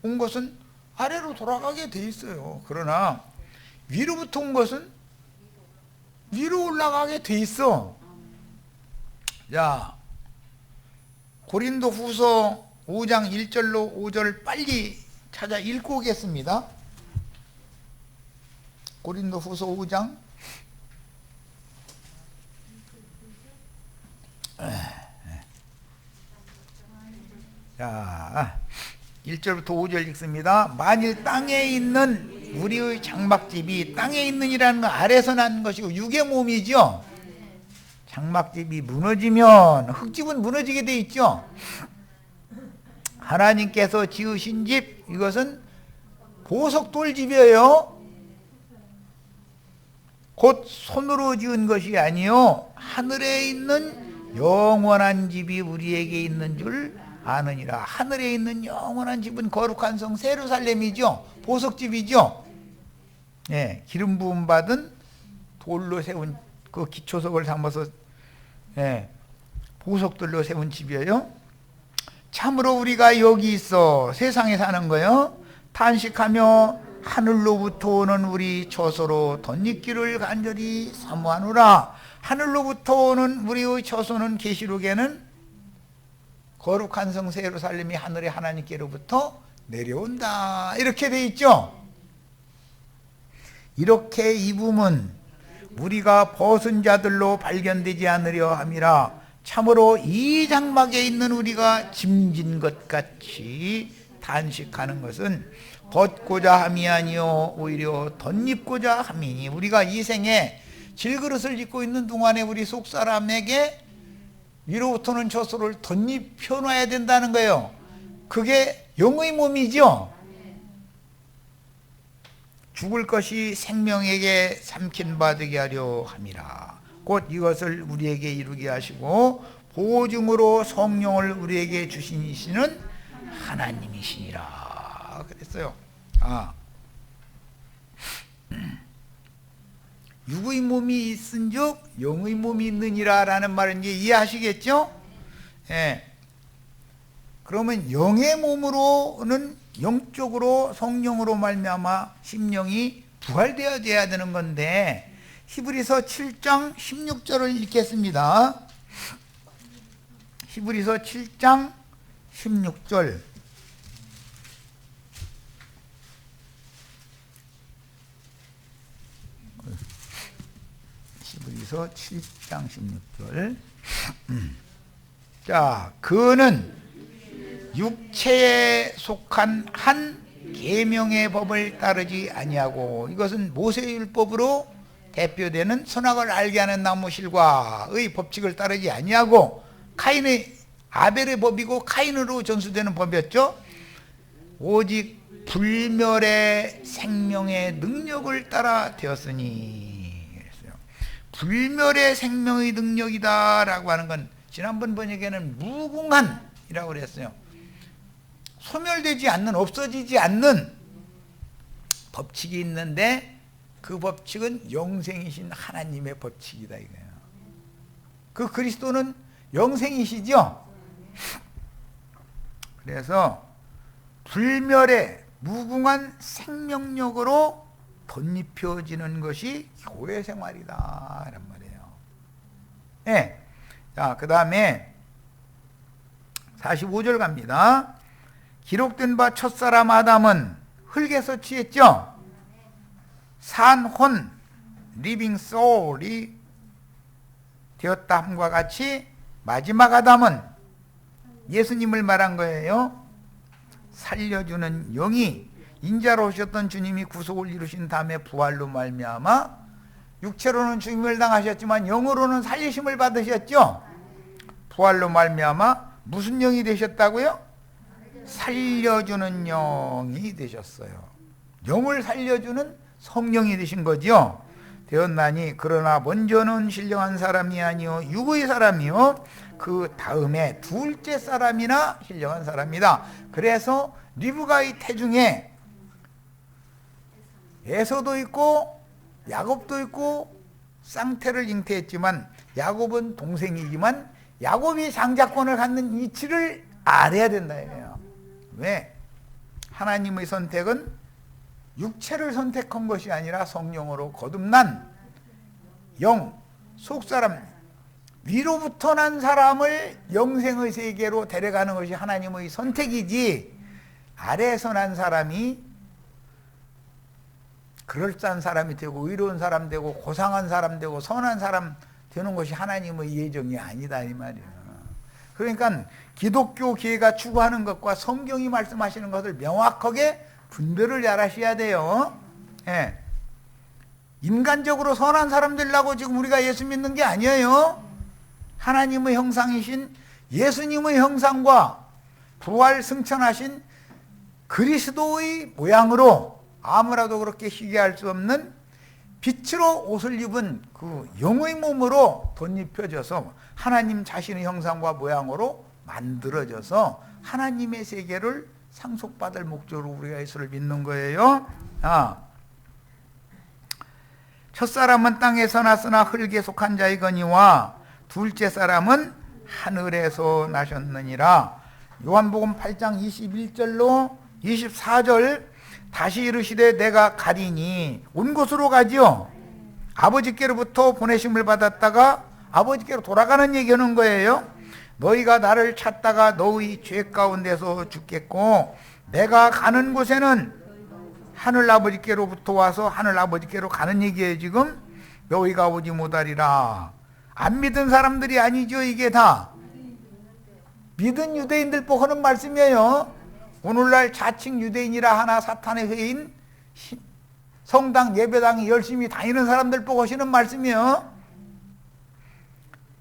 온 것은 아래로 돌아가게 돼 있어요. 그러나 위로부터 온 것은 위로 올라가게 돼 있어. 자, 고린도 후서 5장 1절로 5절 빨리 찾아 읽고 오겠습니다. 고린도 후서 5장 자, 1절부터 5절 읽습니다. 만일 땅에 있는 우리의 장막집이 땅에 있는이라는 건 아래서 난 것이고 육의 몸이죠. 장막집이 무너지면 흙집은 무너지게 돼 있죠. 하나님께서 지으신 집, 이것은 보석돌집이에요. 곧 손으로 지은 것이 아니요 하늘에 있는 영원한 집이 우리에게 있는 줄 아느니라. 하늘에 있는 영원한 집은 거룩한 성 예루살렘이죠. 보석집이죠. 예, 기름 부음 받은 돌로 세운 그 기초석을 삼아서 보석들로 세운 집이에요. 참으로 우리가 여기 있어 세상에 사는 거요. 탄식하며 하늘로부터 오는 우리 처소로 덧입기를 간절히 사모하노라. 하늘로부터 오는 우리의 처소는 계시록에는 거룩한 성 예루살렘이 하늘의 하나님께로부터 내려온다, 이렇게 돼 있죠. 이렇게 입음은 우리가 벗은 자들로 발견되지 않으려 함이라. 참으로 이 장막에 있는 우리가 짐진 것 같이 탄식하는 것은 벗고자 함이 아니요 오히려 덧입고자 함이니. 우리가 이 생에 질그릇을 짓고 있는 동안에 우리 속사람에게 위로부터는 처소를 덧입혀 놔야 된다는 거예요. 그게 영의 몸이죠. 죽을 것이 생명에게 삼킨 바 되게 하려 함이라. 곧 이것을 우리에게 이루게 하시고 보증으로 성령을 우리에게 주시는 하나님이시니라 그랬어요. 육의 몸이 있은즉 영의 몸이 있느니라 라는 말은 이제 이해하시겠죠? 예. 그러면 영의 몸으로는 영적으로 성령으로 말미암아 심령이 부활되어야 되는 건데, 히브리서 7장 16절을 읽겠습니다. 히브리서 7장 16절. 히브리서 7장 16절. 자, 그는 육체에 속한 한 계명의 법을 따르지 아니하고, 이것은 모세율법으로 대표되는 선악을 알게 하는 나무실과의 법칙을 따르지 아니하고, 카인의 아벨의 법이고 카인으로 전수되는 법이었죠. 오직 불멸의 생명의 능력을 따라 되었으니. 그랬어요. 불멸의 생명의 능력이다 라고 하는 건 지난번 번역에는 무궁한이라고 그랬어요. 소멸되지 않는, 없어지지 않는 법칙이 있는데 그 법칙은 영생이신 하나님의 법칙이다 이거예요. 그 그리스도는 영생이시죠. 그래서 불멸의 무궁한 생명력으로 덧입혀지는 것이 교회 생활이다 이란 말이에요. 네. 자, 그 다음에 45절 갑니다. 기록된 바 첫사람 아담은 흙에서 취했죠. 산혼, 리빙 소울이 되었다 함과 같이 마지막 아담은 예수님을 말한 거예요. 살려주는 영이, 인자로 오셨던 주님이 구속을 이루신 다음에 부활로 말미암아 육체로는 죽임을 당하셨지만 영으로는 살리심을 받으셨죠. 부활로 말미암아 무슨 영이 되셨다고요? 살려주는 영이 되셨어요. 영을 살려주는 성령이 되신 거죠. 되었나니 그러나 먼저는 신령한 사람이 아니요 육의 사람이요 그 다음에 둘째 사람이나 신령한 사람이다. 그래서 리브가의 태중에 에서도 있고 야곱도 있고 쌍태를 잉태했지만 야곱은 동생이지만 야곱이 장자권을 갖는 이치를 알아야 된다 이거예요. 왜? 하나님의 선택은 육체를 선택한 것이 아니라 성령으로 거듭난 영, 속사람, 위로부터 난 사람을 영생의 세계로 데려가는 것이 하나님의 선택이지, 아래에서 난 사람이 그럴싸한 사람이 되고 의로운 사람 되고 고상한 사람 되고 선한 사람 되는 것이 하나님의 예정이 아니다 이 말이에요. 그러니까 기독교계가 추구하는 것과 성경이 말씀하시는 것을 명확하게 분별을 잘 하셔야 돼요. 예. 인간적으로 선한 사람들라고 지금 우리가 예수 믿는 게 아니에요. 하나님의 형상이신 예수님의 형상과 부활 승천하신 그리스도의 모양으로 아무라도 그렇게 희귀할 수 없는 빛으로 옷을 입은 그 영의 몸으로 덧입혀져서 하나님 자신의 형상과 모양으로 만들어져서 하나님의 세계를 상속받을 목적으로 우리가 예수를 믿는 거예요. 첫사람은 땅에서 났으나 흙에 속한 자이거니와 둘째 사람은 하늘에서 나셨느니라. 요한복음 8장 21절로 24절 다시 이르시되 내가 가리니 온 곳으로 가지요. 아버지께로부터 보내심을 받았다가 아버지께로 돌아가는 얘기하는 거예요. 너희가 나를 찾다가 너희 죄 가운데서 죽겠고 내가 가는 곳에는 하늘 아버지께로부터 와서 하늘 아버지께로 가는 얘기예요. 지금 너희가 오지 못하리라. 안 믿은 사람들이 아니죠. 이게 다 믿은 유대인들 보고 하는 말씀이에요. 오늘날 자칭 유대인이라 하나 사탄의 회인 성당 예배당에 열심히 다니는 사람들 보고 하시는 말씀이에요.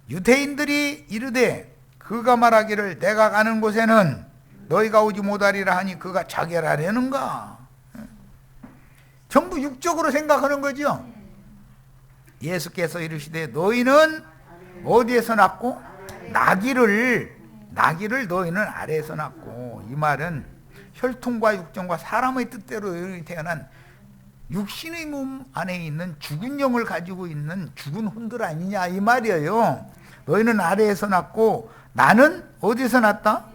유대인들이 이르되 그가 말하기를 내가 가는 곳에는 너희가 오지 못하리라 하니 그가 자결하려는가. 전부 육적으로 생각하는 거죠. 예수께서 이르시되 너희는 어디에서 났고 나귀를 너희는 아래에서 났고, 이 말은 혈통과 육정과 사람의 뜻대로 태어난 육신의 몸 안에 있는 죽은 영을 가지고 있는 죽은 혼들 아니냐 이 말이에요. 너희는 아래에서 났고 나는 어디서 났다?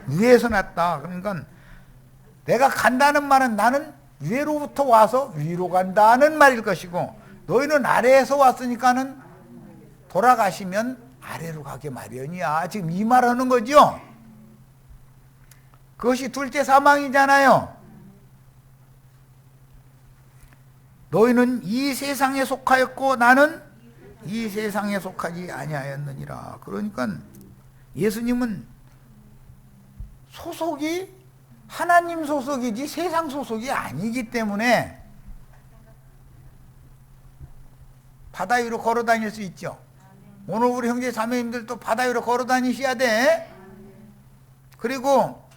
위에서 났다. 그러니까 내가 간다는 말은 나는 위로부터 와서 위로 간다는 말일 것이고, 너희는 아래에서 왔으니까는 돌아가시면 아래로 가게 마련이야. 지금 이 말하는 거죠. 그것이 둘째 사망이잖아요. 너희는 이 세상에 속하였고 나는 이 세상에 속하지 아니하였느니라. 그러니까 예수님은 소속이 하나님 소속이지 세상 소속이 아니기 때문에 바다 위로 걸어 다닐 수 있죠. 오늘 우리 형제 자매님들도 바다 위로 걸어 다니셔야 돼. 그리고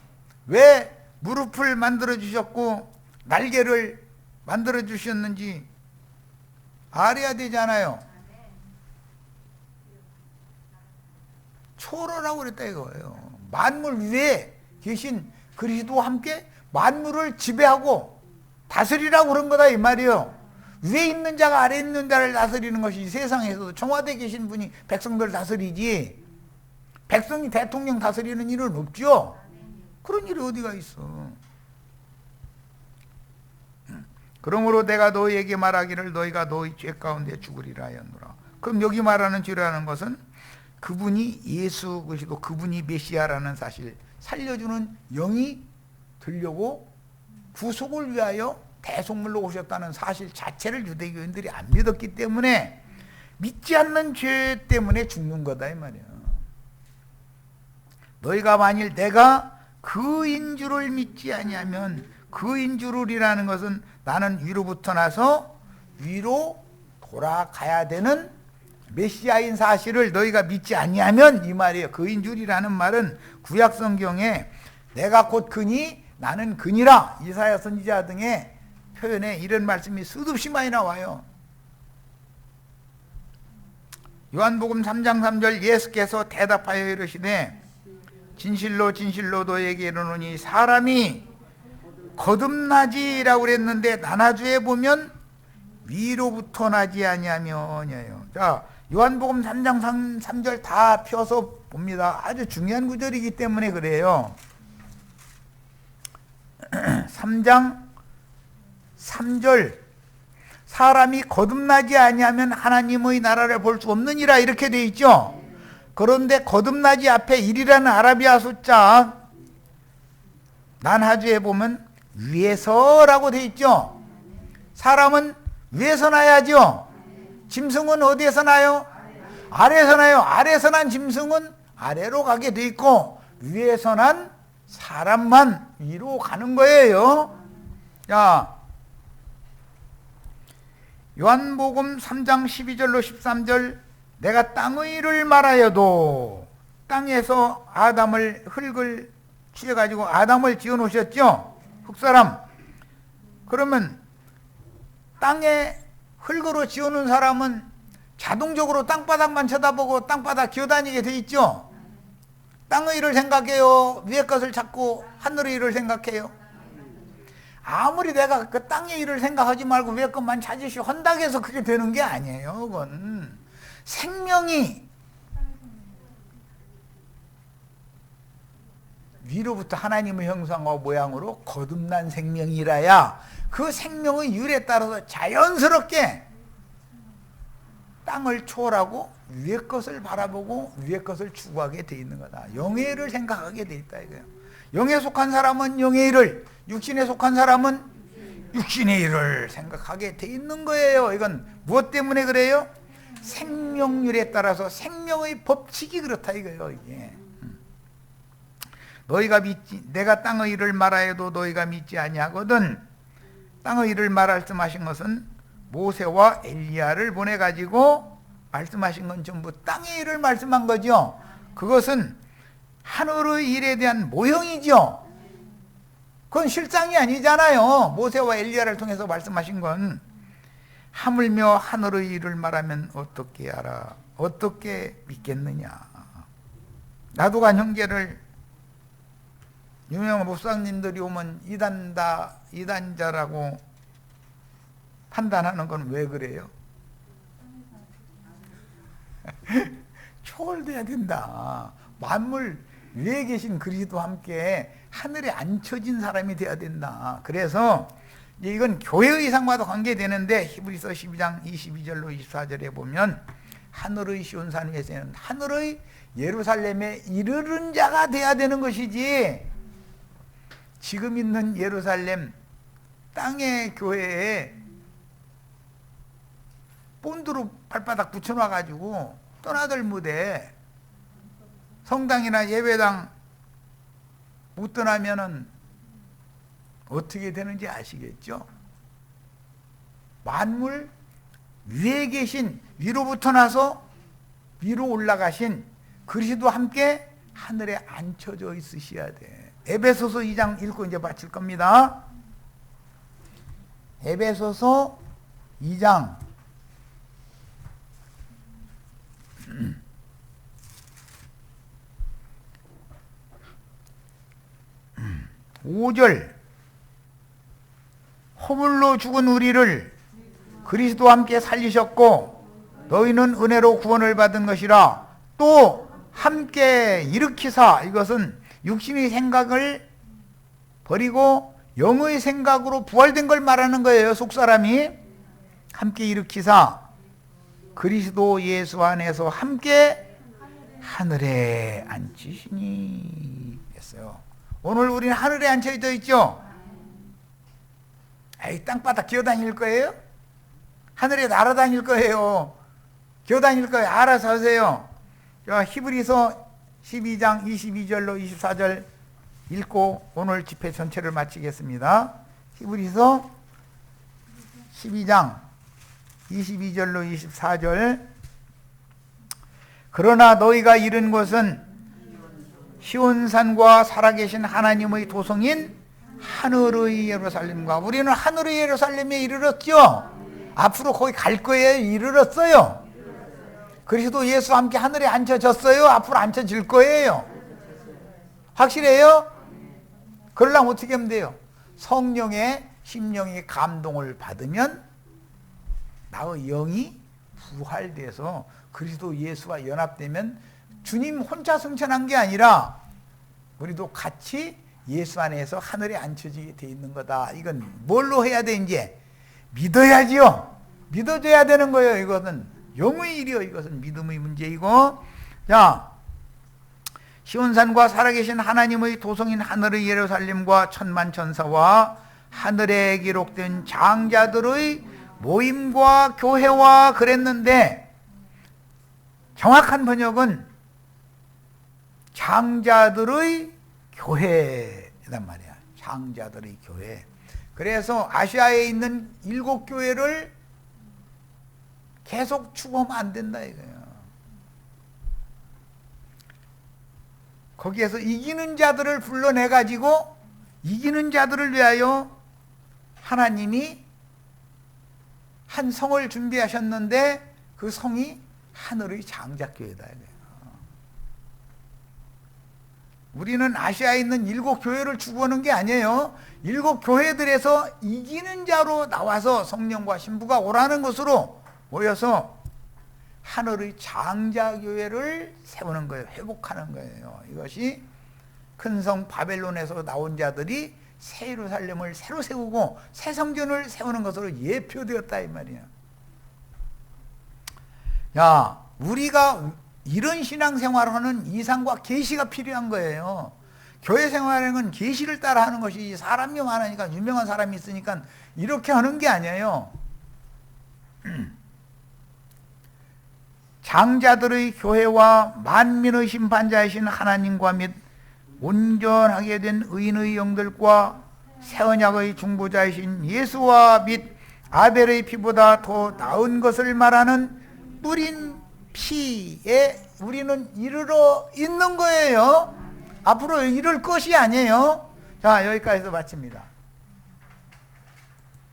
왜 무릎을 만들어 주셨고 날개를 만들어 주셨는지 알아야 되잖아요. 초월하라고 그랬다 이거예요. 만물 위에 계신 그리스도와 함께 만물을 지배하고 다스리라고 그런 거다 이 말이에요. 위에 있는 자가 아래에 있는 자를 다스리는 것이 세상에서도 청와대에 계신 분이 백성들 다스리지, 백성이 대통령 다스리는 일은 없죠. 그런 일이 어디가 있어. 그러므로 내가 너희에게 말하기를 너희가 너희 죄 가운데 죽으리라 하였노라. 그럼 여기 말하는 죄라는 것은 그분이 예수 그리스도, 그분이 메시아라는 사실, 살려주는 영이 들려고 구속을 위하여 대속물로 오셨다는 사실 자체를 유대교인들이 안 믿었기 때문에 믿지 않는 죄 때문에 죽는 거다 이 말이야. 너희가 만일 내가 그인 줄을 믿지 아니하면, 그인 줄이라는 것은 나는 위로부터 나서 위로 돌아가야 되는 메시아인 사실을 너희가 믿지 아니하면 이 말이에요. 그인 줄이라는 말은 구약 성경에 내가 곧 그니 나는 그니라 이사야 선지자 등의 표현에 이런 말씀이 수없이 많이 나와요. 요한복음 3장 3절 예수께서 대답하여 이르시되 진실로 진실로 너에게 이르노니 사람이 거듭나지라고 그랬는데 나나주에 보면 위로부터 나지 아니하면이에요. 자, 요한복음 3장 3절 다 펴서 봅니다. 아주 중요한 구절이기 때문에 그래요. 3장 3절 사람이 거듭나지 아니하면 하나님의 나라를 볼 수 없느니라 이렇게 돼 있죠. 그런데 거듭나지 앞에 1이라는 아라비아 숫자 난하주에 보면 위에서라고 돼 있죠. 사람은 위에서 나야죠. 짐승은 어디에서 나요? 아래에서 나요. 아래에서 난 짐승은 아래로 가게 돼 있고 위에서 난 사람만 위로 가는 거예요. 자, 요한복음 3장 12절로 13절 내가 땅의 일을 말하여도 땅에서 아담을 흙을 취해가지고 아담을 지어 놓으셨죠. 흙사람. 그러면 땅에 흙으로 지어 놓은 사람은 자동적으로 땅바닥만 쳐다보고 땅바닥 기어다니게 돼 있죠. 땅의 일을 생각해요? 위의 것을 찾고 하늘의 일을 생각해요? 아무리 내가 그 땅의 일을 생각하지 말고 위의 것만 찾으시오 한다고 해서 그게 되는 게 아니에요. 그건 생명이 위로부터 하나님의 형상과 모양으로 거듭난 생명이라야 그 생명의 율에 따라서 자연스럽게 땅을 초월하고 위의 것을 바라보고 위의 것을 추구하게 돼 있는 거다. 영의 일을 생각하게 돼 있다 이거예요. 영에 속한 사람은 영의 일을, 육신에 속한 사람은 육신의 일을 생각하게 돼 있는 거예요. 이건 무엇 때문에 그래요? 생명률에 따라서 생명의 법칙이 그렇다 이거예요. 이게 너희가 믿지 내가 땅의 일을 말하여도 너희가 믿지 아니하거든. 땅의 일을 말씀하신 것은 모세와 엘리야를 보내가지고 말씀하신 건 전부 땅의 일을 말씀한 거죠. 그것은 하늘의 일에 대한 모형이죠. 그건 실상이 아니잖아요. 모세와 엘리야를 통해서 말씀하신 건. 하물며 하늘의 일을 말하면 어떻게 알아? 어떻게 믿겠느냐? 나도간 형제를 유명한 목사님들이 오면 이단자라고 판단하는 건 왜 그래요? 초월돼야 된다. 만물 위에 계신 그리스도와 함께 하늘에 앉혀진 사람이 돼야 된다. 그래서 이건 교회의 상과도 관계되는데 히브리서 12장 22절로 24절에 보면 하늘의 시온산 위에서는 하늘의 예루살렘에 이르는 자가 돼야 되는 것이지 지금 있는 예루살렘 땅의 교회에 본드로 발바닥 붙여놔가지고 떠나들 무대 성당이나 예배당 못 떠나면은 어떻게 되는지 아시겠죠? 만물 위에 계신 위로부터 나서 위로 올라가신 그리스도와 함께 하늘에 앉혀져 있으셔야 돼. 에베소서 2장 읽고 이제 마칠 겁니다. 에베소서 2장 5절 허물로 죽은 우리를 그리스도와 함께 살리셨고 너희는 은혜로 구원을 받은 것이라 또 함께 일으키사 이것은 육신의 생각을 버리고 영의 생각으로 부활된 걸 말하는 거예요. 속사람이 함께 일으키사 그리스도 예수 안에서 함께 하늘에 앉히시니 했어요. 오늘 우리는 하늘에 앉혀져 있죠. 에이, 땅바닥 기어다닐 거예요? 하늘에 날아다닐 거예요? 기어다닐 거예요? 알아서 하세요. 히브리서 12장 22절로 24절 읽고 오늘 집회 전체를 마치겠습니다. 히브리서 12장 22절로 24절 그러나 너희가 이른 것은 시온산과 살아계신 하나님의 도성인 하늘의 예루살렘과 우리는 하늘의 예루살렘에 이르렀죠. 앞으로 거기 갈 거예요. 이르렀어요. 그리스도 예수와 함께 하늘에 앉혀졌어요. 앞으로 앉혀질 거예요. 확실해요? 그러려면 어떻게 하면 돼요? 성령의 심령의 감동을 받으면 나의 영이 부활돼서 그리스도 예수와 연합되면 주님 혼자 승천한 게 아니라 우리도 같이 예수 안에서 하늘에 앉혀지게 돼 있는 거다. 이건 뭘로 해야 돼? 이제 믿어야지요. 믿어줘야 되는 거예요. 이것은 영의 일이요. 이것은 믿음의 문제이고. 자, 시온산과 살아계신 하나님의 도성인 하늘의 예루살렘과 천만 천사와 하늘에 기록된 장자들의 모임과 교회와 그랬는데 정확한 번역은 장자들의 교회란 말이야. 장자들의 교회. 그래서 아시아에 있는 7교회를 계속 추구하면 안 된다 이거예요. 거기에서 이기는 자들을 불러내 가지고 이기는 자들을 위하여 하나님이 한 성을 준비하셨는데 그 성이 하늘의 장자교회다 이거예요. 우리는 아시아에 있는 7교회를 추구하는 게 아니에요. 7교회들에서 이기는 자로 나와서 성령과 신부가 오라는 것으로 모여서 하늘의 장자교회를 세우는 거예요. 회복하는 거예요. 이것이 큰 성 바벨론에서 나온 자들이 새 예루살렘을 새로 세우고 새 성전을 세우는 것으로 예표되었다 이 말이야. 야, 우리가 이런 신앙생활하는 이상과 계시가 필요한 거예요. 교회 생활에는 계시를 따라 하는 것이, 사람이 많으니까 유명한 사람이 있으니까 이렇게 하는 게 아니에요. 장자들의 교회와 만민의 심판자이신 하나님과 및 온전하게 된 의인의 영들과 새 언약의 중보자이신 예수와 및 아벨의 피보다 더 나은 것을 말하는 뿌린 피에 우리는 이르러 있는 거예요. 앞으로 이룰 것이 아니에요. 자, 여기까지서 마칩니다.